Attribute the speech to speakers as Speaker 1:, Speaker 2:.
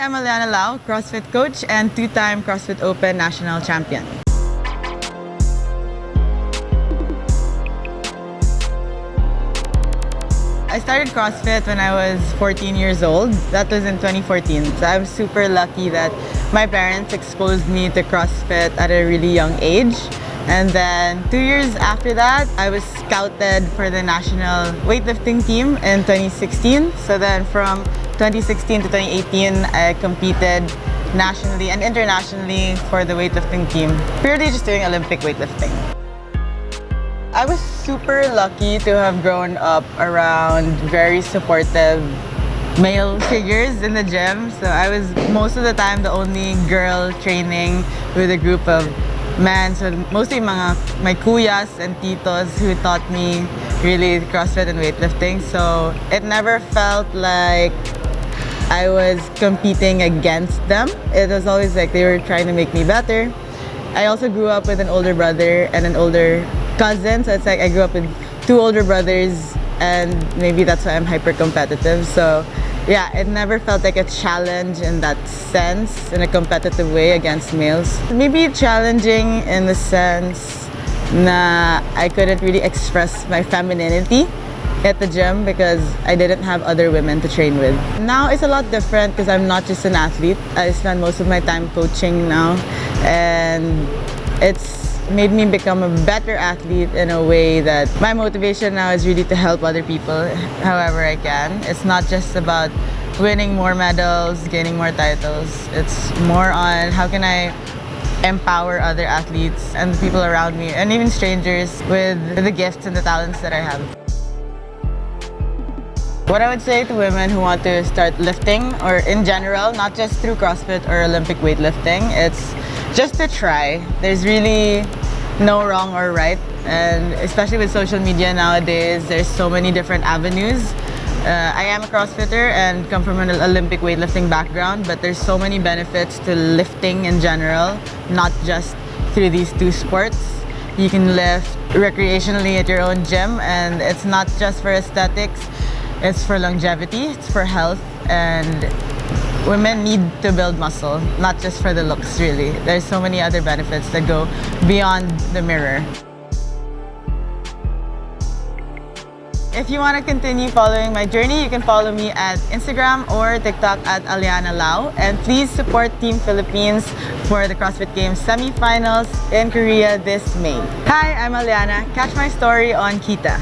Speaker 1: I'm Aliana Lao, CrossFit coach and two-time CrossFit Open national champion. I started CrossFit when I was 14 years old. That was in 2014. So I'm super lucky that my parents exposed me to CrossFit at a really young age. And then 2 years after that, I was scouted for the national weightlifting team in 2016. So then from 2016 to 2018, I competed nationally and internationally for the weightlifting team, purely just doing Olympic weightlifting. I was super lucky to have grown up around very supportive male figures in the gym. So I was most of the time the only girl training with a group of men. So mostly my kuyas and titos who taught me really CrossFit and weightlifting. So it never felt like I was competing against them. It was always like they were trying to make me better. I also grew up with an older brother and an older cousin, so it's like I grew up with two older brothers, and maybe that's why I'm hyper competitive. So yeah, it never felt like a challenge in that sense, in a competitive way against males. Maybe challenging in the sense na I couldn't really express my femininity at the gym because I didn't have other women to train with. Now it's a lot different because I'm not just an athlete. I spend most of my time coaching now, and it's made me become a better athlete in a way that my motivation now is really to help other people however I can. It's not just about winning more medals, gaining more titles. It's more on how can I empower other athletes and the people around me and even strangers with the gifts and the talents that I have. What I would say to women who want to start lifting, or in general, not just through CrossFit or Olympic weightlifting, it's just to try. There's really no wrong or right, and especially with social media nowadays, there's so many different avenues. I am a CrossFitter and come from an Olympic weightlifting background, but there's so many benefits to lifting in general, not just through these two sports. You can lift recreationally at your own gym, and it's not just for aesthetics. It's for longevity, it's for health, and women need to build muscle, not just for the looks really. There's so many other benefits that go beyond the mirror. If you want to continue following my journey, you can follow me at Instagram or TikTok at Aliana Lao. And please support Team Philippines for the CrossFit Games semifinals in Korea this May. Hi, I'm Aliana. Catch my story on Keeta.